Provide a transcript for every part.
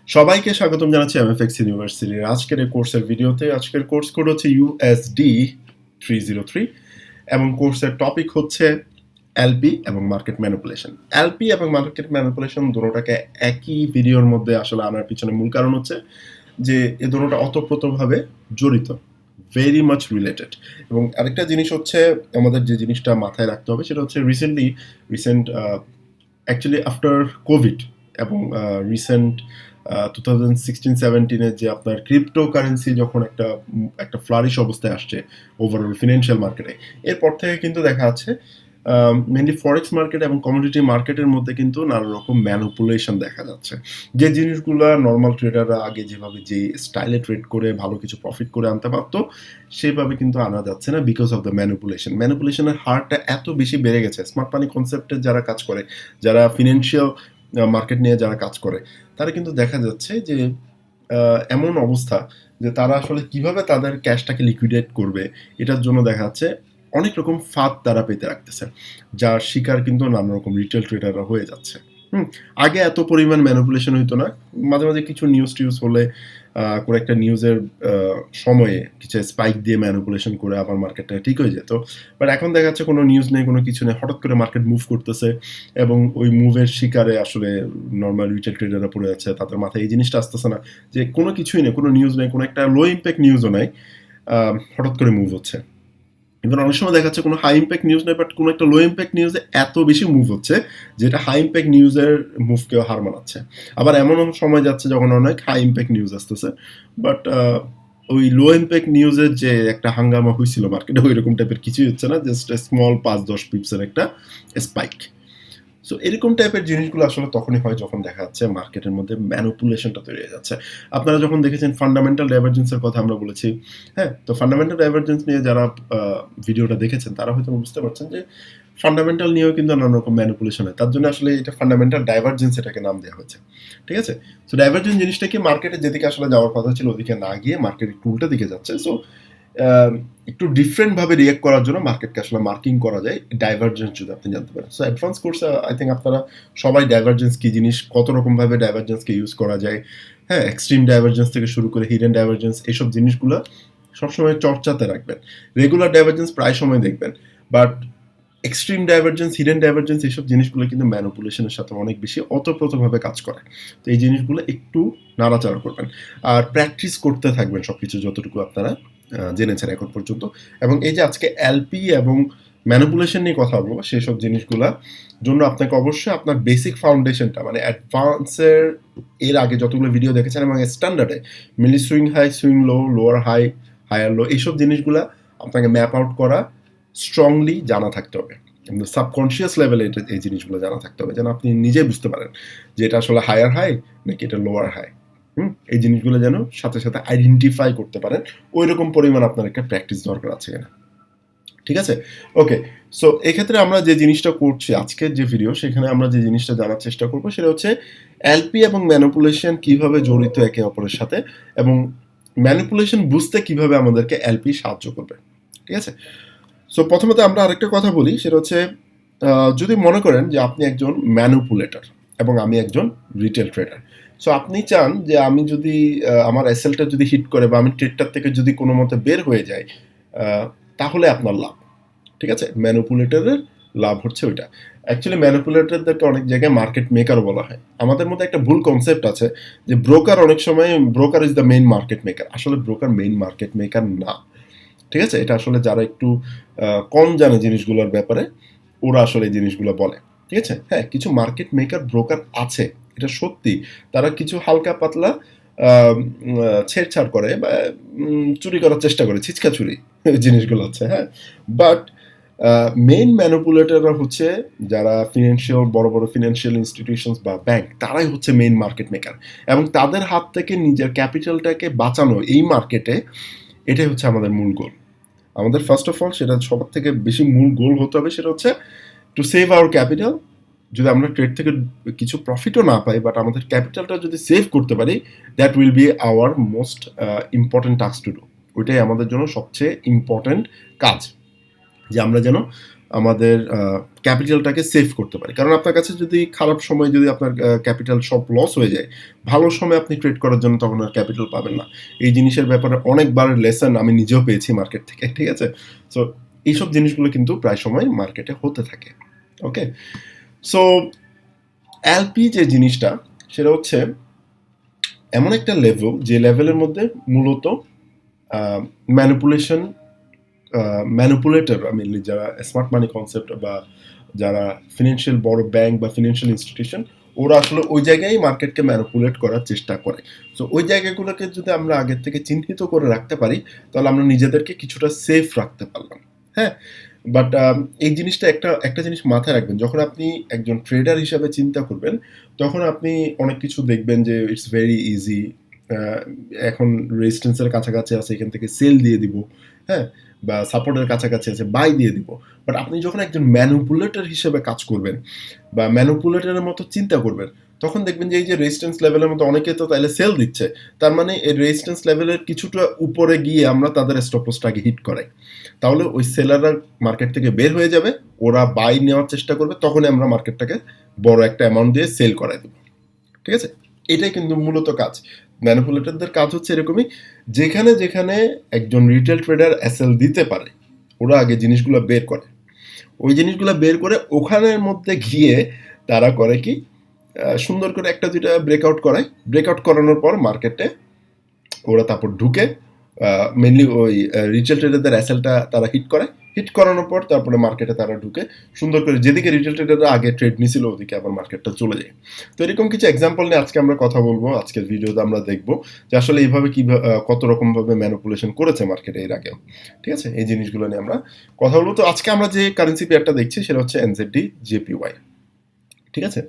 সবাইকে স্বাগতম জানাচ্ছি এমএফএক্স ইউনিভার্সিটির আজকের এই কোর্সের ভিডিওতে। আজকের কোর্স কোড হচ্ছে ইউএসডি 303 এবং কোর্সের টপিক হচ্ছে এলপি এবং মার্কেট ম্যানিপুলেশন। এলপি এবং মার্কেট ম্যানিপুলেশন দুটোটাকে একই ভিডিওর মধ্যে আসলে আনার পিছনে মূল কারণ হচ্ছে যে এ দুটোটা অতপ্রতভাবে জড়িত, ভেরি মাচ রিলেটেড। এবং আরেকটা জিনিস হচ্ছে আমাদের যে জিনিসটা মাথায় রাখতে হবে সেটা হচ্ছে রিসেন্ট অ্যাকচুয়ালি আফটার কোভিড এবং রিসেন্ট 2016-17 যে আপনার ক্রিপ্টো কারেন্সি যখন একটা ফ্লারিশ অবস্থায় আসছে ওভারঅল ফিনান্সিয়াল মার্কেটে, এরপর থেকে কিন্তু দেখা যাচ্ছে মেনলি ফরেক্স মার্কেট এবং কমোডিটি মার্কেটের মধ্যে কিন্তু নানা রকম ম্যানিপুলেশন দেখা যাচ্ছে। যে জিনিসগুলো নর্মাল ট্রেডাররা আগে যেভাবে যে স্টাইলে ট্রেড করে ভালো কিছু প্রফিট করে আনতে পারতো সেভাবে কিন্তু আনা যাচ্ছে না বিকজ অফ দ্য ম্যানিপুলেশনের হারটা এত বেশি বেড়ে গেছে। স্মার্ট মানি কনসেপ্টের যারা কাজ করে, যারা ফিনান্সিয়াল মার্কেট নিয়ে যারা কাজ করে, তারা কিন্তু দেখা যাচ্ছে যে এমন অবস্থা যে তারা আসলে কিভাবে তাদের ক্যাশটাকে লিকুইডেট করবে এটার জন্য দেখা যাচ্ছে অনেক রকম ফাঁদ তারা পেতে রাখতেছে, যার শিকার কিন্তু নানা রকম রিটেল ট্রেডাররা হয়ে যাচ্ছে। আগে এত পরিমাণ ম্যানিপুলেশন হইতো না, মাঝে মাঝে কিছু টিউজ হলে কোনো একটা নিউজের সময়ে কিছু স্পাইক দিয়ে ম্যানিপুলেশন করে আবার মার্কেটটা ঠিক হয়ে যেত। বাট এখন দেখা যাচ্ছে কোনো নিউজ নেই, কোনো কিছু নেই, হঠাৎ করে মার্কেট মুভ করতেছে এবং ওই মুভের শিকারে আসলে নর্মাল রিটেল ট্রেডাররা পড়ে যাচ্ছে। তাদের মাথায় এই জিনিসটা আসতেছে না যে কোনো কিছুই নেই, কোনো নিউজ নেই, কোনো একটা লো ইম্প্যাক্ট নিউজও নাই, হঠাৎ করে মুভ হচ্ছে। এবার অনেক সময় দেখা যাচ্ছে কোনো হাই ইম্প্যাক্ট নিউজ নেই, বাট কোনো একটা লো ইম্প্যাক্ট নিউজে এত বেশি মুভ হচ্ছে যেটা হাই ইম্প্যাক্ট নিউজের মুভকেও হার মানাচ্ছে। আবার এমনও সময় যাচ্ছে যখন অনেক হাই ইম্প্যাক্ট নিউজ আসতেছে, বাট ওই লো ইম্প্যাক্ট নিউজের যে একটা হাঙ্গামা হয়েছিল মার্কেটে ওই রকম টাইপের কিছুই হচ্ছে না, জাস্ট স্মল 5-10 পিপসের একটা স্পাইক। সো এরকম টাইপের জিনিসগুলো আসলে তখনই হয় যখন দেখা যাচ্ছে মার্কেটের মধ্যে ম্যানিপুলেশনটা তৈরি হয়ে যাচ্ছে। আপনারা যখন দেখেছেন ফান্ডামেন্টাল ডাইভারজেন্সের কথা আমরা বলেছি, হ্যাঁ, তো ফান্ডামেন্টাল ডাইভারজেন্স নিয়ে যারা ভিডিওটা দেখেছেন তারা হয়তো বুঝতে পারছেন যে ফান্ডামেন্টাল নিয়েও কিন্তু নানা রকম ম্যানিপুলেশন হয়। তার জন্য আসলে এটা ফান্ডামেন্টাল ডাইভারজেন্স এটাকে নাম দেওয়া হয়েছে। ঠিক আছে? সো ডাইভারজেন্স জিনিসটা কি মার্কেটের যেদিকে আসলে যাওয়ার কথা ছিল ওদিকে না গিয়ে মার্কেট একটু উল্টা দিকে যাচ্ছে। সো একটু ডিফারেন্টভাবে রিয়েক্ট করার জন্য মার্কেটকে আসলে মার্কিং করা যায় ডাইভারজেন্স যদি আপনি জানতে পারেন। সো অ্যাডভান্স কোর্সে আই থিঙ্ক আপনারা সবাই ডাইভারজেন্স কী জিনিস, কত রকমভাবে ডাইভারজেন্সকে ইউজ করা যায়, হ্যাঁ, এক্সট্রিম ডাইভারজেন্স থেকে শুরু করে হিডেন ডাইভারজেন্স, এইসব জিনিসগুলো সবসময় চর্চাতে রাখবেন। রেগুলার ডাইভারজেন্স প্রায় সময় দেখবেন, but extreme divergence, hidden divergence এইসব জিনিসগুলো কিন্তু ম্যানিপুলেশনের সাথে অনেক বেশি ওতপ্রোতভাবে কাজ করে। তো এই জিনিসগুলো একটু নাড়াচাড়া করবেন আর প্র্যাকটিস করতে থাকবেন সব কিছু যতটুকু আপনারা জেনেছেন এখন পর্যন্ত। এবং এই যে আজকে এলপি এবং ম্যানিপুলেশন নিয়ে কথা বলবো সেসব জিনিসগুলোর জন্য আপনাকে অবশ্যই আপনার বেসিক ফাউন্ডেশনটা মানে অ্যাডভান্সের এর আগে যতগুলো ভিডিও দেখেছেন এবং স্ট্যান্ডার্ডে mainly swing high, swing low, lower high, higher low, এইসব জিনিসগুলো আপনাকে ম্যাপ আউট করা স্ট্রংলি জানা থাকতে হবে। কিন্তু সাবকনশিয়াস লেভেলে এই জিনিসগুলো জানা থাকতে হবে যেন আপনি নিজে বুঝতে পারেন যে এটা আসলে হায়ার হাই নাকি এটা লোয়ার হাই। এই জিনিসগুলো যেন সাথে সাথে আইডেন্টিফাই করতে পারেন, ওই রকম পরিমাণ আপনার একটা প্র্যাকটিস দরকার আছে কিনা। ঠিক আছে? ওকে, সো এক্ষেত্রে আমরা যে জিনিসটা করছি আজকের যে ভিডিও, সেখানে আমরা যে জিনিসটা জানার চেষ্টা করবো সেটা হচ্ছে এলপি এবং ম্যানিপুলেশন কিভাবে জড়িত একে অপরের সাথে এবং ম্যানিপুলেশন বুঝতে কিভাবে আমাদেরকে এলপি সাহায্য করবে। ঠিক আছে? সো প্রথমত আমরা আরেকটা কথা বলি, সেটা হচ্ছে যদি মনে করেন যে আপনি একজন ম্যানিপুলেটর এবং আমি একজন রিটেল ট্রেডার। সো আপনি চান যে আমি যদি আমার এসএলটা যদি হিট করে বা আমি ট্রেডটার থেকে যদি কোনো মতে বের হয়ে যাই, তাহলে আপনার লাভ। ঠিক আছে? ম্যানিপুলেটরের লাভ হচ্ছে ওইটা। অ্যাকচুয়ালি ম্যানিপুলেটরদেরকে অনেক জায়গায় মার্কেট মেকার বলা হয়। আমাদের মধ্যে একটা ভুল কনসেপ্ট আছে যে ব্রোকার, অনেক সময় broker is the main market maker. আসলে ব্রোকার মেইন মার্কেট মেকার না। ঠিক আছে? এটা আসলে যারা একটু কম জানে জিনিসগুলোর ব্যাপারে ওরা আসলে এই জিনিসগুলো বলে। ঠিক আছে? হ্যাঁ, কিছু মার্কেট মেকার ব্রোকার আছে, এটা সত্যি। তারা কিছু হালকা পাতলা ছেড়ছাড় করে বা চুরি করার চেষ্টা করে, ছিচকা চুরি জিনিসগুলো হচ্ছে, হ্যাঁ। বাট মেইন ম্যানিপুলেটররা হচ্ছে যারা ফিনান্সিয়াল, বড় বড় ফিনান্সিয়াল ইনস্টিটিউশনস বা ব্যাংক, তারাই হচ্ছে মেইন মার্কেট মেকার। এবং তাদের হাত থেকে নিজের ক্যাপিটালটাকে বাঁচানো এই মার্কেটে, এটাই হচ্ছে আমাদের মূল গোল। আমাদের ফার্স্ট অফ অল সেটা সবার থেকে বেশি মূল গোল হতে হবে, সেটা হচ্ছে টু সেভ আওয়ার ক্যাপিটাল। যদি আমরা ট্রেড থেকে কিছু প্রফিটও না পাই, বাট আমাদের ক্যাপিটালটা যদি সেভ করতে পারি, that will be hour most important task to do. ওইটাই আমাদের জন্য সবচেয়ে ইম্পর্টেন্ট কাজ, যে আমরা যেন আমাদের ক্যাপিটালটাকে সেভ করতে পারি। কারণ আপনার কাছে যদি খারাপ সময় যদি আপনার ক্যাপিটাল সব লস হয়ে যায়, ভালো সময় আপনি ট্রেড করার জন্য তখন আর ক্যাপিটাল পাবেন না। এই জিনিসের ব্যাপারে অনেকবার লেসন আমি নিজেও পেয়েছি মার্কেট থেকে, ঠিক আছে? সো এইসব জিনিসগুলো কিন্তু প্রায় সময় মার্কেটে হতে থাকে। ওকে, সো এলপি যে জিনিসটা সেটা হচ্ছে এমন একটা লেভেল, যে লেভেলের মধ্যে মূলত ম্যানিপুলেশন ম্যানিপুলেটর, আমি যারা স্মার্ট মানি কনসেপ্ট বা যারা ফিনান্সিয়াল বড় ব্যাংক বা ফিনান্সিয়াল ইনস্টিটিউশন, ওরা আসলে ওই জায়গায় মার্কেটকে ম্যানিপুলেট করার চেষ্টা করে। সো ওই জায়গাগুলোকে যদি আমরা আগের থেকে চিহ্নিত করে রাখতে পারি, তাহলে আমরা নিজেদেরকে কিছুটা সেফ রাখতে পারলাম। হ্যাঁ, বাট এই জিনিসটা একটা জিনিস মাথায় রাখবেন, যখন আপনি একজন ট্রেডার হিসাবে চিন্তা করবেন, তখন আপনি অনেক কিছু দেখবেন যে ইটস ভেরি ইজি, এখন রেজিস্ট্যান্সের কাছাকাছি আছে, এখান থেকে সেল দিয়ে দিব, হ্যাঁ, বা সাপোর্টের কাছাকাছি আছে বাই দিয়ে দিব। বাট আপনি যখন একজন ম্যানিপুলেটর হিসেবে কাজ করবেন বা ম্যানিপুলেটরের মতো চিন্তা করবেন, তখন দেখবেন যে এই যে রেজিস্ট্যান্স লেভেলের মতো অনেকে তো তাইলে সেল দিচ্ছে, তার মানে এই রেজিস্ট্যান্স লেভেলের কিছুটা উপরে গিয়ে আমরা তাদের স্টপ লসটাকে হিট করাই, তাহলে ওই সেলাররা মার্কেট থেকে বের হয়ে যাবে, ওরা বাই নেওয়ার চেষ্টা করবে, তখনই আমরা মার্কেটটাকে বড় একটা অ্যামাউন্ট দিয়ে সেল করাই দেবো। ঠিক আছে, এটাই কিন্তু মূলত কাজ। ম্যানিপুলেটরদের কাজ হচ্ছে এরকমই, যেখানে যেখানে একজন রিটেল ট্রেডার এসএল দিতে পারে, ওরা আগে জিনিসগুলো বের করে, ওই জিনিসগুলো বের করে ওখানের মধ্যে গিয়ে তারা করে কি, সুন্দর করে একটা দুইটা ব্রেকআউট করায়, ব্রেকআউট করানোর পর মার্কেটে ওরা তারপর ঢুকে, মেনলি ওই রিটেল ট্রেডারদের অ্যাসেলটা তারা হিট করে, হিট করানোর পর তারপরে মার্কেটে তারা ঢুকে সুন্দর করে, যেদিকে রিটেল ট্রেডাররা আগে ট্রেড নিছিল ওদিকে আবার মার্কেটটা চলে যায়। তো এরকম কিছু এক্সাম্পল নিয়ে আজকে আমরা কথা বলবো, আজকের ভিডিওতে আমরা দেখবো যে আসলে এইভাবে কি কত রকম ভাবে ম্যানিপুলেশন করেছে মার্কেটে এর আগে। ঠিক আছে, এই জিনিসগুলো নিয়ে আমরা কথা বলবো। তো আজকে আমরা যে কারেন্সি পেয়ারটা দেখছি সেটা হচ্ছে এনজেডি জেপিওয়াই। ঠিক আছে,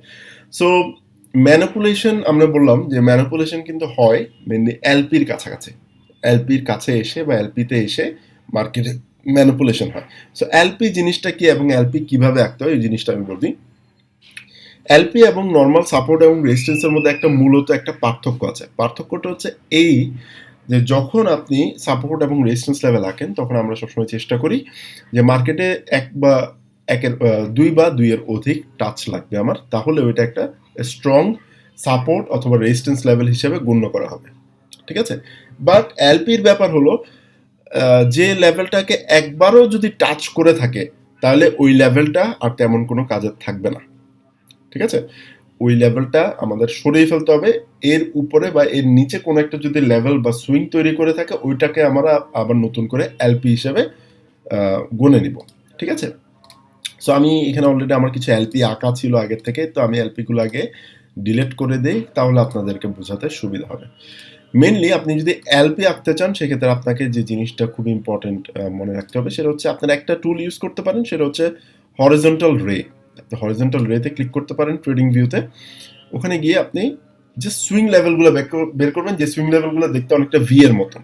সো ম্যানিপুলেশন, আমরা বললাম যে ম্যানিপুলেশন কিন্তু হয় মেনলি এলপির কাছাকাছি, এলপির কাছে এসে বা এলপিতে এসে মার্কেটে ম্যানিপুলেশন হয়। সো এলপি জিনিসটা কি এবং এলপি কিভাবে আঁকতে হয় এই জিনিসটা আমি বলি। এলপি এবং নর্মাল সাপোর্ট এবং রেজিস্ট্যান্সের মধ্যে একটা মূলত একটা পার্থক্য আছে। পার্থক্যটা হচ্ছে এই যে যখন আপনি সাপোর্ট এবং রেজিস্ট্যান্স লেভেল আঁকেন, তখন আমরা সবসময় চেষ্টা করি যে মার্কেটে দুই বা দুইয়ের অধিক টাচ লাগবে আমার, তাহলে ওইটা একটা স্ট্রং সাপোর্ট অথবা রেজিস্ট্যান্স লেভেল হিসেবে গণ্য করা হবে। ঠিক আছে, বাট এলপির ব্যাপার হলো যে লেভেলটাকে একবারও যদি টাচ করে থাকে, তাহলে ওই লেভেলটা আর তেমন কোনো কাজের থাকবে না। ঠিক আছে, ওই লেভেলটা আমাদের সরিয়ে ফেলতে হবে, এর উপরে বা এর নিচে কোনো একটা যদি লেভেল বা সুইং তৈরি করে থাকে, ওইটাকে আমরা আবার নতুন করে এলপি হিসেবে গুনে নিব। ঠিক আছে, সো আমি এখানে অলরেডি আমার কিছু এলপি আঁকা ছিল আগের থেকে, তো আমি এলপিগুলো আগে ডিলিট করে দিই, তাহলে আপনাদেরকে বোঝাতে সুবিধা হবে। মেনলি আপনি যদি এলপি আঁকতে চান, সেক্ষেত্রে আপনাকে যে জিনিসটা খুব ইম্পর্টেন্ট মনে রাখতে হবে, সেটা হচ্ছে আপনার একটা টুল ইউজ করতে পারেন, সেটা হচ্ছে হরিজন্টাল রে। আপনি হরিজন্টাল রেতে ক্লিক করতে পারেন ট্রেডিং ভিউতে, ওখানে গিয়ে আপনি যে সুইং লেভেলগুলো বের করবেন, যে সুইং লেভেলগুলো দেখতে অনেকটা ভি এর মতন।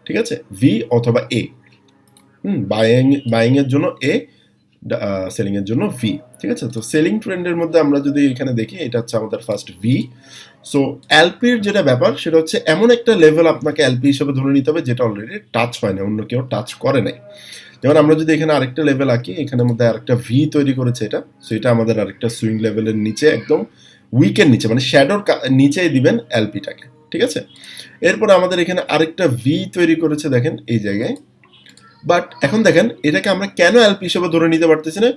ঠিক আছে, ভি অথবা এ, বাইং এর জন্য এ, সেলিং এর জন্য ভি। ঠিক আছে, তো সেলিং ট্রেন্ডের মধ্যে আমরা যদি এখানে দেখি, এটা হচ্ছে আমাদের ফার্স্ট ভি। সো এলপির যেটা ব্যাপার সেটা হচ্ছে এমন একটা লেভেল আপনাকে এলপি হিসেবে ধরে নিতে হবে যেটা অলরেডি টাচ হয় না, অন্য কেউ টাচ করে নাই। যেমন আমরা যদি এখানে আরেকটা লেভেল আঁকি, এখানের মধ্যে আরেকটা ভি তৈরি করেছে এটা, সো এটা আমাদের আরেকটা সুইং লেভেলের নিচে, একদম উইকের নিচে, মানে শ্যাডোর নিচেই দিবেন এলপিটাকে। ঠিক আছে, এরপর আমাদের এখানে আরেকটা ভি তৈরি করেছে দেখেন এই জায়গায়। বাট এখন দেখেন এটাকে আমরা কেন এলপি হিসেবে ধরে নিতে পারতেছি না,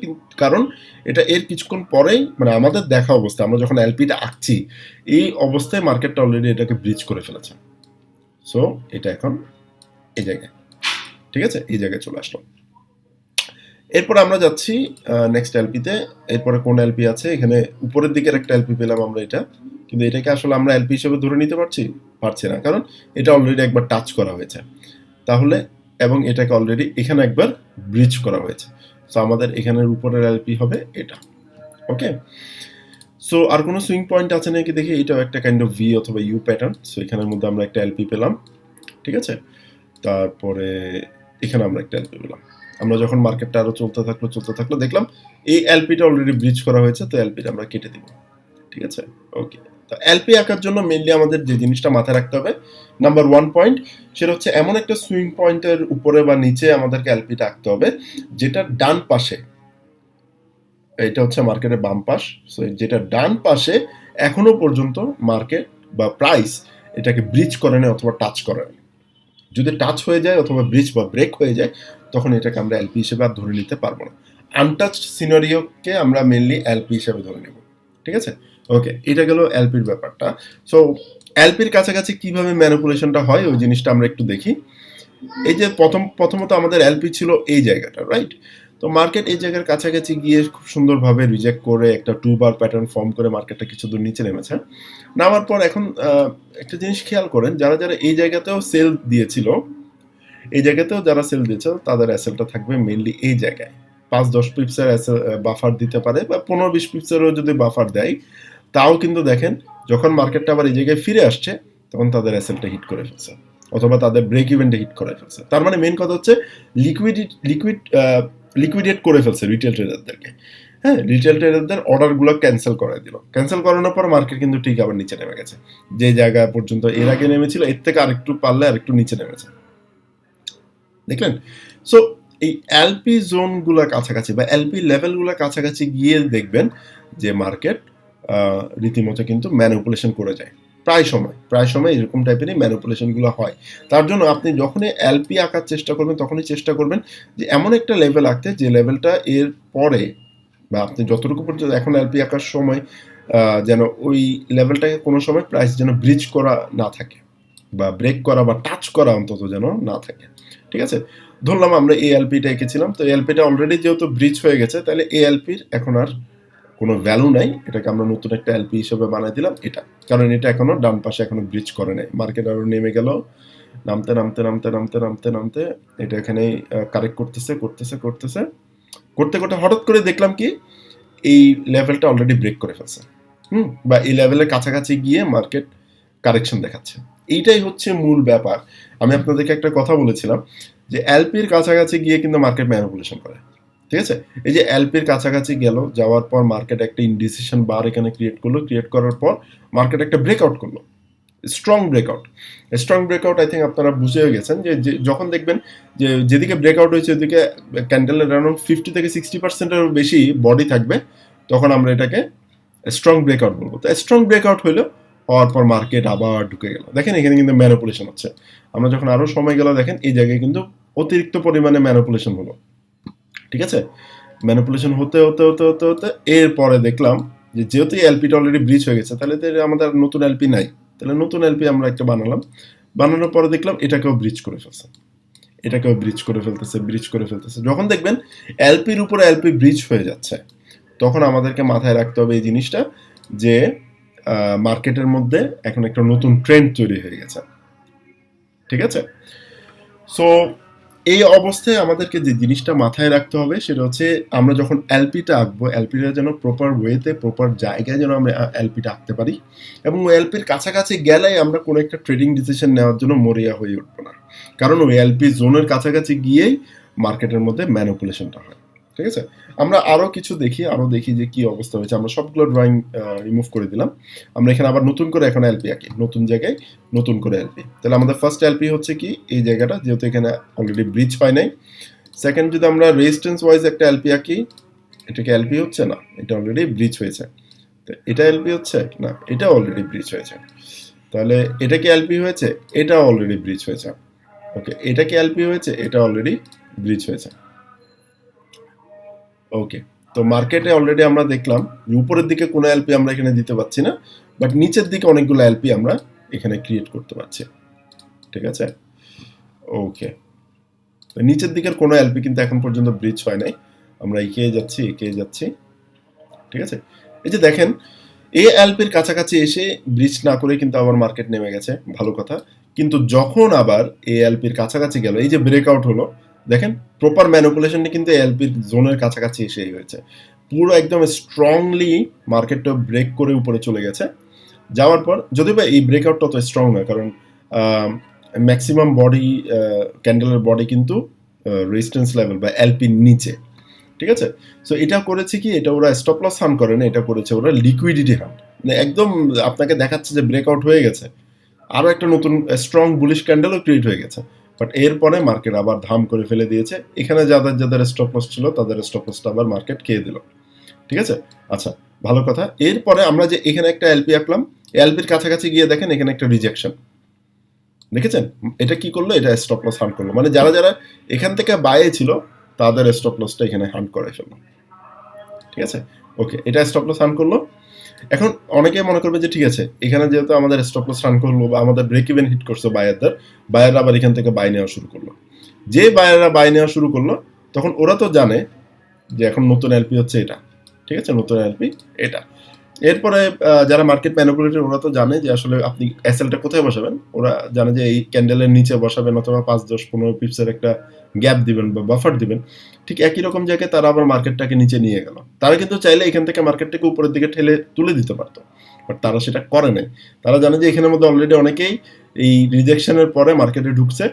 কারণ এটা এর কিছুক্ষণ পরেই, মানে আমাদের দেখা অবস্থা, আমরা যখন এলপিটা আঁকছি এই অবস্থায় মার্কেটটা অলরেডি এটাকে ব্রিজ করে ফেলেছে। সো এটা এখন এই জায়গায়, ঠিক আছে, এই জায়গায় চলে আসলো। এরপর আমরা যাচ্ছি নেক্সট এলপিতে। এরপরে কোন এলপি আছে, এখানে উপরের দিকের একটা এলপি পেলাম আমরা এটা, কিন্তু এটাকে আসলে আমরা এলপি হিসেবে ধরে নিতে পারছি না, কারণ এটা অলরেডি একবার টাচ করা হয়েছে, তাহলে, এবং এটাকে অলরেডি এখানে একবার ব্রিজ করা হয়েছে। সো আমাদের এখানের উপরের এলপি হবে এটা। ওকে, সো আর কোনো সুইং পয়েন্ট আছে নাকি দেখি, এটাও একটা কাইন্ড অফ ভি অথবা ইউ প্যাটার্ন। সো এখানের মধ্যে আমরা একটা এলপি পেলাম। ঠিক আছে, তারপরে এখানে আমরা একটা এলপি পেলাম। আমরা যখন মার্কেটটা আরো চলতে থাকলো দেখলাম এই এলপিটা অলরেডি ব্রিজ করা হয়েছে, তো এলপিটা আমরা কেটে দিব। ঠিক আছে, ওকে। তো এলপি আঁকার জন্য মেনলি আমাদের যে জিনিসটা মাথায় রাখতে হবে, নাম্বার 1 পয়েন্ট, সেটা হচ্ছে এমন একটা সুইং পয়েন্টের উপরে বা নিচে আমাদেরকে এলপিটা আঁকতে হবে যেটা ডান পাশে এটা হচ্ছে মার্কেটের বাম পাশ। সো যেটা ডান পাশে এখনো পর্যন্ত মার্কেট বা প্রাইস এটাকে ব্রিজ করে নেয় অথবা টাচ করে নেয়। যদি টাচ হয়ে যায় অথবা ব্রিজ বা ব্রেক হয়ে যায় তখন এটাকে আমরা এলপি হিসেবে আর ধরে নিতে পারবো না। আনটাচড সিনারিওকে আমরা মেনলি এলপি হিসেবে ধরে নেব। ঠিক আছে, ওকে, এটা গেল এলপির ব্যাপারটা। সো এলপির কাছাকাছি কিভাবে ম্যানিপুলেশনটা হয় ওই জিনিসটা আমরা একটু দেখি। এই যে প্রথমত আমাদের এলপি ছিল এই জায়গাটা, রাইট? তো মার্কেট এই জায়গার কাছাকাছি গিয়ে খুব সুন্দরভাবে রিজেক্ট করে একটা 2 বার প্যাটার্ন ফর্ম করে মার্কেটটা কিছু দূর নিচে নেমেছে। নামার পর এখন একটা জিনিস খেয়াল করেন, যারা যারা এই জায়গাতেও সেল দিয়েছিল, এই জায়গাতেও যারা সেল দিয়েছিল তাদের অ্যাসেলটা থাকবে মেইনলি এই জায়গায়। 5-10 পিপসের বাফার দিতে পারে বা 15-20 পিপসেরও যদি বাফার দেয়, তাও কিন্তু দেখেন যখন মার্কেটটা আবার এই জায়গায় ফিরে আসছে তখন তাদের অ্যাসেলটা হিট করে ফেলছে অথবা তাদের ব্রেক ইভেন্টে হিট করে ফেলছে। তার মানে মেন কথা হচ্ছে লিকুইডেট করে ফেলছে রিটেল ট্রেডারদেরকে। হ্যাঁ, রিটেল ট্রেডারদের অর্ডারগুলো ক্যান্সেল করে দিল। ক্যান্সেল করানোর পর মার্কেট কিন্তু ঠিক আবার নিচে নেমে গেছে, যে জায়গা পর্যন্ত এর আগে নেমেছিল এর থেকে আরেকটু পারলে আরেকটু নিচে নেমেছে, দেখলেন? সো এই এলপি জোনগুলোর কাছাকাছি বা এলপি লেভেলগুলোর কাছাকাছি গিয়ে দেখবেন যে মার্কেট রীতিমতো কিন্তু ম্যানিপুলেশন করে যায়। প্রায় সময় এরকম টাইপেরই ম্যানিপুলেশনগুলো হয়। তার জন্য আপনি যখনই এলপি আঁকার চেষ্টা করবেন তখনই চেষ্টা করবেন যে এমন একটা লেভেল আঁকতে যে লেভেলটা এর পরে বা আপনি যতটুকু পর্যন্ত এখন এলপি আঁকার সময় যেন ওই লেভেলটাকে কোনো সময় প্রাইস যেন ব্রিজ করা না থাকে বা ব্রেক করা বা টাচ করা অন্তত যেন না থাকে। ঠিক আছে, ধরলাম আমরা এই এলপিটা এঁকেছিলাম, তো এলপিটা অলরেডি যেহেতু ব্রিজ হয়ে গেছে তাহলে এই এলপির এখন আর কোনো ভ্যালু নাই, এটাকে আমরা নতুন একটা এলপি হিসেবে বানাই দিলাম এটা, কারণ এটা এখনো ডান পাশে এখনো ব্রিজ করে নাই। মার্কেট আরো নেমে গেল, নামতে নামতে নামতে নামতে নামতে নামতে এটা এখানে কারেক্ট করতেছে করতেছে করতেছে করতে করতে হঠাৎ করে দেখলাম কি এই লেভেলটা অলরেডি ব্রেক করে ফেলছে, বা এই লেভেলের কাছাকাছি গিয়ে মার্কেট কারেকশন দেখাচ্ছে। এইটাই হচ্ছে মূল ব্যাপার। আমি আপনাদেরকে একটা কথা বলেছিলাম যে এলপির কাছাকাছি গিয়ে কিন্তু মার্কেট ম্যানিপুলেশন করে। ঠিক আছে, এই যে এলপির কাছাকাছি গেল, যাওয়ার পর মার্কেট একটা ইনডিসিশন বার এখানে ক্রিয়েট করলো, ক্রিয়েট করার পর মার্কেট একটা ব্রেকআউট করলো, স্ট্রং ব্রেকআউট। আই থিঙ্ক আপনারা বুঝে গেছেন যে যখন দেখবেন যে যেদিকে ব্রেকআউট হয়েছে ওদিকে ক্যান্ডেলের অ্যারাউন্ড 50-60% বেশি বডি থাকবে, তখন আমরা এটাকে স্ট্রং ব্রেকআউট বলবো। তো স্ট্রং ব্রেকআউট হলো, হওয়ার পর মার্কেট আবার ঢুকে গেল। দেখেন এখানে কিন্তু ম্যানিপুলেশন হচ্ছে। আমরা যখন আরো সময় গেল দেখেন এই জায়গায় কিন্তু অতিরিক্ত পরিমাণে ম্যানিপুলেশন হলো। ঠিক আছে, ম্যানিপুলেশন হতে হতে হতে হতে হতে এরপরে দেখলাম যে যেহেতু এলপিটা অলরেডি ব্রিজ হয়ে গেছে তাহলে আমাদের নতুন এলপি নাই, তাহলে নতুন এলপি আমরা একটা বানালাম। বানানোর পরে দেখলাম এটাকেও ব্রিজ করে ফেলতেছে। যখন দেখবেন এলপির উপরে এলপি ব্রিজ হয়ে যাচ্ছে তখন আমাদেরকে মাথায় রাখতে হবে এই জিনিসটা যে মার্কেটের মধ্যে এখন একটা নতুন ট্রেন্ড তৈরি হয়ে গেছে। ঠিক আছে, সো এই অবস্থায় আমাদেরকে যে জিনিসটা মাথায় রাখতে হবে সেটা হচ্ছে আমরা যখন এলপিটা আঁকবো, এলপিটা যেন প্রপার ওয়েতে প্রপার জায়গায় যেন আমরা এলপিটা আঁকতে পারি, এবং ওই এলপির কাছাকাছি গেলেই আমরা কোনো একটা ট্রেডিং ডিসিশন নেওয়ার জন্য মরিয়া হয়ে উঠবো না, কারণ ওই এলপি জোনের কাছাকাছি গিয়েই মার্কেটের মধ্যে ম্যানিপুলেশনটা হয়। ঠিক আছে, আমরা আরও কিছু দেখি যে কি অবস্থা হয়েছে। আমরা সবগুলো ড্রয়িং রিমুভ করে দিলাম। আমরা এখানে আবার নতুন করে এখন এলপি আঁকি, নতুন জায়গায় নতুন করে এলপি। তাহলে আমাদের ফার্স্ট এলপি হচ্ছে কি এই জায়গাটা, যেহেতু এখানে অলরেডি ব্রিজ হয় নাই। সেকেন্ড, যদি আমরা রেজিস্ট্যান্স ওয়াইজ একটা এলপি আঁকি, এটা কি এলপি হচ্ছে না, এটা অলরেডি ব্রিজ হয়েছে। তো এটা এলপি হচ্ছে না, এটা অলরেডি ব্রিজ হয়েছে। তাহলে এটা কি এলপি হয়েছে, এটা অলরেডি ব্রিজ হয়েছে। ওকে, এটা কি এলপি হয়েছে, এটা অলরেডি ব্রিজ হয়েছে। ওকে, তো মার্কেটে অলরেডি আমরা দেখলাম যে উপরের দিকে কোনো এলপি আমরা এখানে দিতে পারছি না, বাট নিচের দিকে অনেকগুলো এলপি আমরা এখানে ক্রিয়েট করতে পারছি। ঠিক আছে, ওকে, তো নিচের দিকের কোনো এলপি কিন্তু এখন পর্যন্ত ব্রিজ হয় নাই। আমরা এগিয়ে যাচ্ছি। ঠিক আছে, এই যে দেখেন এই এলপির কাছাকাছি এসে ব্রিজ না করে কিন্তু আবার মার্কেট নেমে গেছে, ভালো কথা। কিন্তু যখন আবার এই এলপির কাছাকাছি গেল, এই যে ব্রেকআউট হলো, দেখেন প্রপার ম্যানিপুলেশনটা কিন্তু এলপির জোনের কাছাকাছি এসেই হয়েছে। পুরো একদম স্ট্রংলি মার্কেটটা ব্রেক করে উপরে চলে গেছে। যাওয়ার পর যদিও বা এই ব্রেকআউটটা তো স্ট্রং না, কারণ ম্যাক্সিমাম বডি ক্যান্ডেলের বডি কিন্তু রেজিস্ট্যান্স লেভেল বা এলপির নিচে। ঠিক আছে, সো এটা করেছে কি, এটা ওরা স্টপ লস হান্ট করে না, এটা করেছে ওরা লিকুইডিটি হান্ট। মানে একদম আপনাকে দেখাচ্ছে যে ব্রেকআউট হয়ে গেছে, আরও একটা নতুন স্ট্রং বুলিশ ক্যান্ডেলও ক্রিয়েট হয়ে গেছে, বাট এরপরে মার্কেট আবার ধাম করে ফেলে দিয়েছে। এখানে যাদের স্টপ লস ছিল তাদের স্টপ লসটা আবার মার্কেট খেয়ে দিল। ঠিক আছে? আচ্ছা, ভালো কথা। এরপরে আমরা যে এখানে একটা এলপি আঁকলাম, এলপির কাছাকাছি গিয়ে দেখেন এখানে একটা রিজেকশন, দেখেছেন? এটা কি করলো? এটা স্টপ লস হান্ট করলো, মানে যারা যারা এখান থেকে বাইরে ছিল তাদের স্টপ লসটা এখানে হান্ট করে ফেললো। ঠিক আছে, ওকে, এটা স্টপ লস হান্ট করলো। এখন অনেকেই মনে করবে যে ঠিক আছে, এখানে যেহেতু আমাদের স্টপ লস রান করলো বা আমাদের ব্রেক ইভেন হিট করছে বায়ারদের, বায়াররা আবার এখান থেকে বাই নেওয়া শুরু করলো। যে বায়াররা বাই নেওয়া শুরু করলো তখন ওরা তো জানে যে এখন নতুন এলপি হচ্ছে এটা, ঠিক আছে, নতুন এলপি এটা। এরপরে যারা মার্কেট ম্যানিপুলেটর ওরা তো জানে যে আসলে আপনি এসএলটা কোথায় বসাবেন, ওরা জানে যে এই ক্যান্ডেলের নিচে বসাবেন অথবা 5-10-15 পিপসের একটা গ্যাপ দিবেন বা বাফার দিবেন। ঠিক একই রকম জায়গায় তারা আবার মার্কেটটাকে নিচে নিয়ে গেল। তারা কিন্তু চাইলে এখান থেকে মার্কেটটাকে উপরের দিকে ঠেলে তুলে দিতে পারতো, বাট তারা সেটা করে নাই। তারা জানে যে এখানের মধ্যে অলরেডি অনেকেই এই রিজেকশনের পরে মার্কেটে ঢুকছে,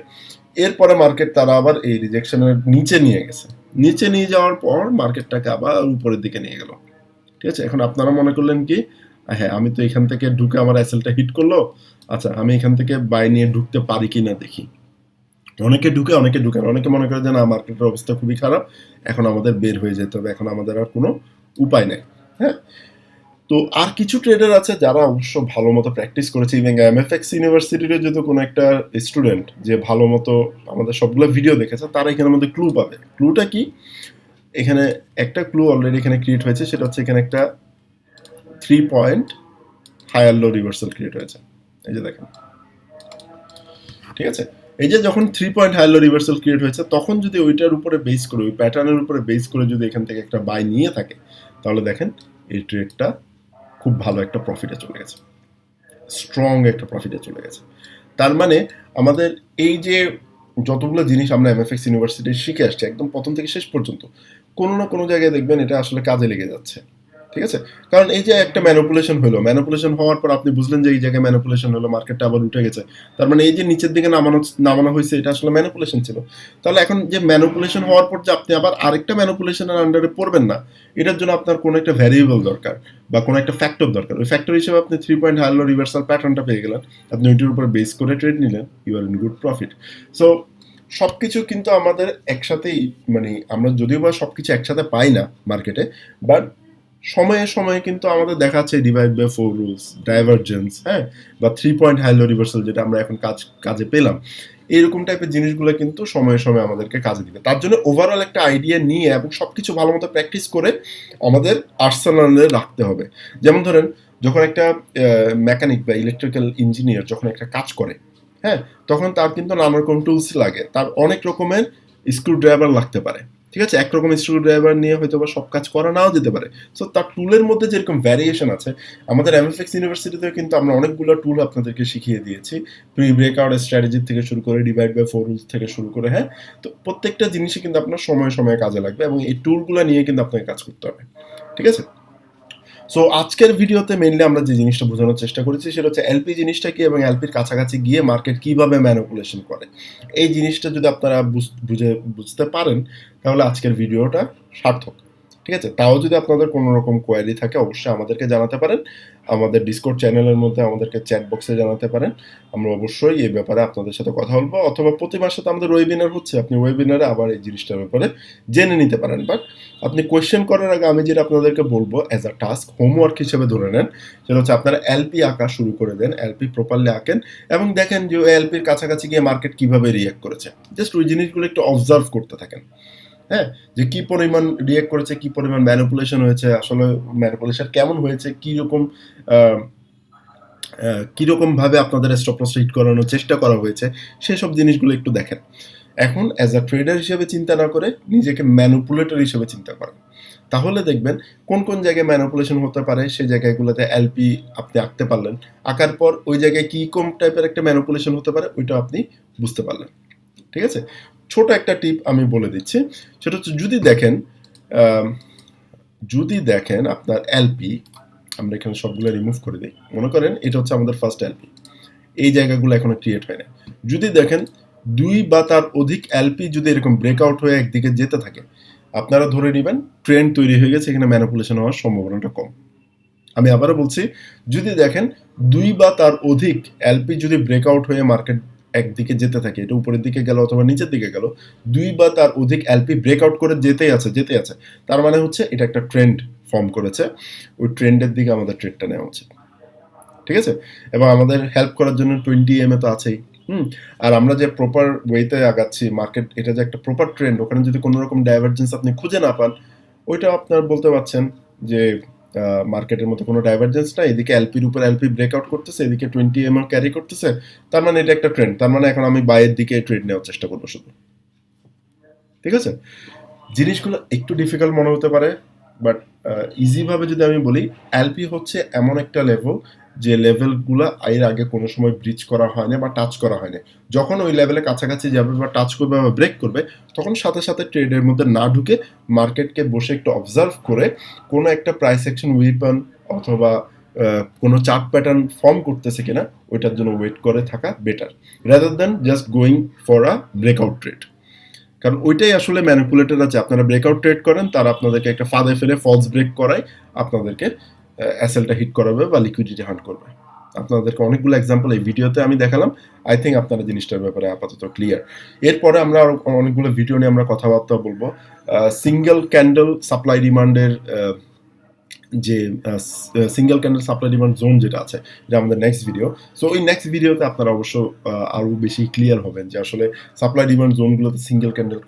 এরপরে মার্কেট তারা আবার এই রিজেকশনের নিচে নিয়ে গেছে। নিচে নিয়ে যাওয়ার পর মার্কেটটাকে আবার উপরের দিকে নিয়ে গেল। ঠিক আছে, এখন আপনারা মনে করলেন কি, হ্যাঁ আমি তো এখান থেকে ঢুকে আমার এসএলটা হিট করলো, আচ্ছা আমি এখান থেকে বাই নিয়ে ঢুকতে পারি কিনা দেখি। অনেকে ঢুকে অনেকে ঢুকে না, অনেকে মনে করে যে না মার্কেটের অবস্থা খুবই খারাপ, এখন আমাদের বের হয়ে যেতে হবে, এখন আমাদের আর কোনো উপায় নেই। হ্যাঁ, তো আর কিছু ট্রেডার আছে যারা অবশ্য ভালো মতো প্র্যাকটিস করেছে, ইভেন এমএফএক্স ইউনিভার্সিটির যদি কোনো একটা স্টুডেন্ট যে ভালো মতো আমাদের সবগুলো ভিডিও দেখেছে, তারা এখানের মধ্যে ক্লু পাবে। ক্লুটা কি? এখানে একটা ক্লু অলরেডি এখানে ক্রিয়েট হয়েছে, সেটা হচ্ছে এখানে একটা 3 point higher low reversal create হয়েছে, এই যে দেখেন। ঠিক আছে, এই যে যখন 3 point higher low reversal create হয়েছে, তখন যদি ওইটার উপরে বেস করে, ওই প্যাটার্নের উপরে বেস করে যদি এখান থেকে একটা বাই নিয়ে থাকে, তাহলে দেখেন এই ট্রেডটা খুব ভালো একটা প্রফিটে চলে গেছে, স্ট্রং একটা প্রফিটে চলে গেছে। তার মানে আমাদের এই যে যতগুলো জিনিস আমরা এমএফএক্স ইউনিভার্সিটি শিখে আসছি একদম প্রথম থেকে শেষ পর্যন্ত, কোনো না কোনো জায়গায় দেখবেন এটা আসলে কাজে লেগে যাচ্ছে। ঠিক আছে, কারণ এই যে একটা ম্যানিপুলেশন হলো, ম্যানিপুলেশন হওয়ার পর আপনি বুঝলেন যে এই জায়গায় ম্যানিপুলেশন হলো, মার্কেটটা আবার উঠে গেছে, তার মানে এই যে নিচের দিকে নামানো হয়েছে এটা আসলে ম্যানিপুলেশন ছিল। তাহলে এখন যে ম্যানিপুলেশন হওয়ার পর যে আপনি আবার আরেকটা ম্যানিপুলেশনের আন্ডারে পড়বেন না, এটার জন্য আপনার কোনো একটা ভ্যারিয়েবল দরকার বা কোনো একটা ফ্যাক্টর দরকার। ওই ফ্যাক্টর হিসেবে আপনি 3 পয়েন্ট হায়ার লো রিভার্সাল প্যাটার্নটা পেয়ে গেলেন, আপনি ওইটির উপর বেস করে ট্রেড নিলেন, you are in good profit. So সবকিছু কিন্তু আমাদের একসাথেই, মানে আমরা যদিও বা সবকিছু একসাথে পাই না মার্কেটে, বাট সময়ে সময়ে কিন্তু আমাদের দেখাচ্ছে ডিভাইড বাই 4 রুলস, ডাইভারজেন্স, হ্যাঁ, বা 3 পয়েন্ট হাই লো রিভার্সাল যেটা আমরা এখন কাজে পেলাম, এইরকম টাইপের জিনিসগুলো কিন্তু সময়ে সময়ে আমাদেরকে কাজে দিবে। তার জন্য ওভারঅল একটা আইডিয়া নিয়ে এবং সবকিছু ভালো মতো প্র্যাকটিস করে আমাদের আর্সেনালে রাখতে হবে। যেমন ধরেন যখন একটা মেকানিক বা ইলেকট্রিক্যাল ইঞ্জিনিয়ার যখন একটা কাজ করে, হ্যাঁ, তখন তার কিন্তু নানা রকম টুলস লাগে, তার অনেক রকমের স্ক্রু ড্রাইভার লাগতে পারে। ঠিক আছে, একরকম স্ক্রু ড্রাইভার নিয়ে হয়তো বা সব কাজ করা নাও যেতে পারে। সো তার টুলের মধ্যে যেরকম ভ্যারিয়েশন আছে, আমাদের এমএফএক্স ইউনিভার্সিটিতেও কিন্তু আমরা অনেকগুলো টুল আপনাদেরকে শিখিয়ে দিয়েছি, প্রি ব্রেকআউট স্ট্র্যাটেজি থেকে শুরু করে ডিভাইড বাই 4 রুলস থেকে শুরু করে, হ্যাঁ। তো প্রত্যেকটা জিনিসই কিন্তু আপনার সময়ে সময়ে কাজে লাগবে এবং এই টুলগুলো নিয়ে কিন্তু আপনাকে কাজ করতে হবে। ঠিক আছে, সো আজকের ভিডিওতে মেইনলি আমরা যে জিনিসটা বোঝানোর চেষ্টা করেছি সেটা হচ্ছে এলপি জিনিসটা কি এবং এলপির কাছাকাছি গিয়ে মার্কেট কিভাবে ম্যানিপুলেশন করে। এই জিনিসটা যদি আপনারা বুঝতে পারেন তাহলে আজকের ভিডিওটা সার্থক। ঠিক আছে, তাও যদি আপনাদের কোনো রকম কোয়ারি থাকে অবশ্যই আমাদেরকে জানাতে পারেন, আমাদের ডিসকর্ড চ্যানেলের মধ্যে আমাদেরকে চ্যাট বক্সে জানাতে পারেন। আমরা অবশ্যই এই ব্যাপারে আপনাদের সাথে কথা বলবো, অথবা প্রতি মাসে তো আমাদের ওয়েবিনার হচ্ছে, আপনি ওয়েবিনারে আবার এই জিনিসটার ব্যাপারে জেনে নিতে পারেন। বাট আপনি কোয়েশ্চেন করার আগে আমি যেটা আপনাদেরকে বলবো অ্যাজ আ টাস্ক, হোমওয়ার্ক হিসেবে ধরে নেন, সেটা হচ্ছে আপনারা এলপি আঁকা শুরু করে দেন, এলপি প্রপারলি আঁকেন এবং দেখেন যে ওই এলপির কাছাকাছি গিয়ে মার্কেট কিভাবে রিঅ্যাক্ট করেছে। জাস্ট ওই জিনিসগুলো একটু অবজার্ভ করতে থাকেন, হ্যাঁ, যে কি পরিমাণ রিঅ্যাক্ট করেছে, কি পরিমাণ ম্যানিপুলেশন হয়েছে, আসলে ম্যানিপুলেশন কেমন হয়েছে, কিরকম ভাবে আপনাদের স্টপ লস হিট করানোর চেষ্টা করা হয়েছে, সেসব জিনিসগুলো একটু দেখেন। এখন অ্যাজ আ ট্রেডার হিসেবে চিন্তা না করে নিজেকে ম্যানিপুলেটর হিসেবে চিন্তা করেন, তাহলে দেখবেন কোন কোন জায়গায় ম্যানিপুলেশন হতে পারে, সেই জায়গাগুলোতে এলপি আপনি আঁকতে পারলেন, আঁকার পর ওই জায়গায় কি কোন টাইপের একটা ম্যানিপুলেশন হতে পারে ওইটা আপনি বুঝতে পারলেন। ঠিক আছে, ছোট একটা টিপ আমি বলে দিচ্ছি, সেটা হচ্ছে যদি দেখেন আপনার এলপি, আমরা এখানে সবগুলো রিমুভ করে দিই, মনে করেন এটা হচ্ছে আমাদের ফার্স্ট এলপি, এই জায়গাগুলো এখনো ক্রিয়েট হয় না। যদি দেখেন 2 বা তার অধিক এলপি যদি এরকম ব্রেকআউট হয়ে একদিকে যেতে থাকে, আপনারা ধরে নেবেন ট্রেন্ড তৈরি হয়ে গেছে, এখানে ম্যানিপুলেশন হওয়ার সম্ভাবনাটা কম। আমি আবারও বলছি, যদি দেখেন 2 বা তার অধিক এলপি যদি ব্রেকআউট হয়ে মার্কেট একদিকে যেতে থাকে, এটা উপরের দিকে গেল অথবা নিচের দিকে গেল, 2 বা তার অধিক এলপি ব্রেকআউট করে যেতে আছে, তার মানে হচ্ছে এটা একটা ট্রেন্ড ফর্ম করেছে ওই ট্রেন্ডের দিকে আমাদের ট্রেডটা নেওয়া উচিত, ঠিক আছে? এবং আমাদের হেল্প করার জন্য 20 EMA তো আছেই। আর আমরা যে প্রপার ওয়েতে আগাচ্ছি মার্কেট, এটা যে একটা প্রপার ট্রেন্ড, ওখানে যদি কোনো রকম ডাইভারজেন্স আপনি খুঁজে না পান, ওইটা আপনার বলতে পারছেন যে মার্কেটের মধ্যে কোনো ডাইভারজেন্স না, এদিকে এলপির উপর এলপি ব্রেকআউট করতেছে, এদিকে 20 EMA ক্যারি করতেছে, তার মানে এটা একটা ট্রেন্ড, তার মানে এখন আমি বাইয়ের দিকে ট্রেড নেওয়ার চেষ্টা করবো শুধু, ঠিক আছে? জিনিসগুলো একটু ডিফিকাল্ট মনে হতে পারে, বাট ইজিভাবে যদি আমি বলি, এলপি হচ্ছে এমন একটা লেভেল যে লেভেলগুলো এর আগে কোনো সময় ব্রিচ করা হয় না বা টাচ করা হয় না। যখন ওই লেভেলে কাছাকাছি যাবে বা টাচ করবে বা ব্রেক করবে, তখন সাথে সাথে ট্রেডের মধ্যে না ঢুকে মার্কেটকে বসে একটু অবজার্ভ করে কোনো একটা প্রাইস অ্যাকশন উইপন অথবা কোনো চার্ট প্যাটার্ন ফর্ম করতেছে কিনা ওইটার জন্য ওয়েট করে থাকা better, rather than just going for a breakout trade. কারণ ওইটাই আসলে ম্যানিপুলেটর আছে, আপনারা ব্রেকআউট ট্রেড করেন, তারা আপনাদেরকে একটা ফাঁদে ফেলে ফলস ব্রেক করায় আপনাদেরকে অ্যাসেলটা হিট করাবে বা লিকুইডিটি হান্ট করবে। আপনাদেরকে অনেকগুলো এক্সাম্পল এই ভিডিওতে আমি দেখালাম। আই থিঙ্ক আপনারা জিনিসটার ব্যাপারে আপাতত ক্লিয়ার। এরপরে আমরা আরো অনেকগুলো ভিডিও নিয়ে আমরা কথাবার্তা বলবো। সিঙ্গেল ক্যান্ডেল সাপ্লাই ডিমান্ডের যে single candle supply demand zone যেটা আছে, এটা আমাদের নেক্সট ভিডিও। সো ওই নেক্সট ভিডিওতে আপনারা অবশ্য আরও বেশি ক্লিয়ার হবেন যে আসলে সাপ্লাই ডিমান্ড জোনগুলোতে সিঙ্গেল ক্যান্ডেল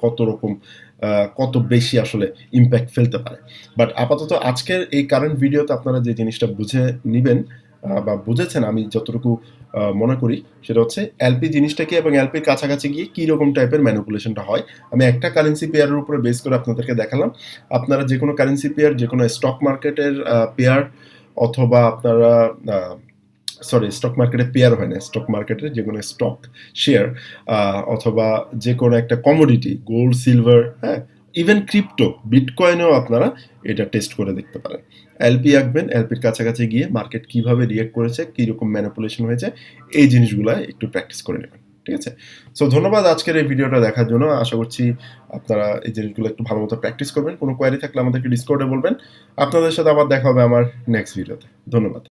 কত বেশি আসলে ইম্প্যাক্ট ফেলতে পারে। বাট আপাতত আজকের এই কারেন্ট ভিডিওতে আপনারা যে জিনিসটা বুঝে নেবেন বা বুঝেছেন, আমি যতটুকু মনে করি সেটা হচ্ছে এলপি জিনিসটা কি এবং এলপির কাছাকাছি গিয়ে কী রকম টাইপের ম্যানিপুলেশনটা হয়। আমি একটা কারেন্সি পেয়ারের উপরে বেস করে আপনাদেরকে দেখালাম। আপনারা যে কোনো কারেন্সি পেয়ার, যে কোনো স্টক মার্কেটের পেয়ার, অথবা আপনারা স্টক মার্কেটে পেয়ার হয় না, স্টক মার্কেটের যে কোনো স্টক শেয়ার, অথবা যে কোনো একটা কমোডিটি, গোল্ড, সিলভার, হ্যাঁ, ইভেন ক্রিপ্টো, বিটকয়েনেও আপনারা এটা টেস্ট করে দেখতে পারেন। এলপি আঁকবেন, এলপির কাছাকাছি গিয়ে মার্কেট কিভাবে রিয়েক্ট করেছে, কীরকম ম্যানিপুলেশন হয়েছে, এই জিনিসগুলো একটু প্র্যাকটিস করে নেবেন, ঠিক আছে? সো ধন্যবাদ আজকের এই ভিডিওটা দেখার জন্য। আশা করছি আপনারা এই জিনিসগুলো একটু ভালো মতো প্র্যাকটিস করবেন। কোনো কোয়ারি থাকলে আমাদেরকে ডিসকর্ডে বলবেন। আপনাদের সাথে আবার দেখা হবে আমার নেক্সট ভিডিওতে। ধন্যবাদ।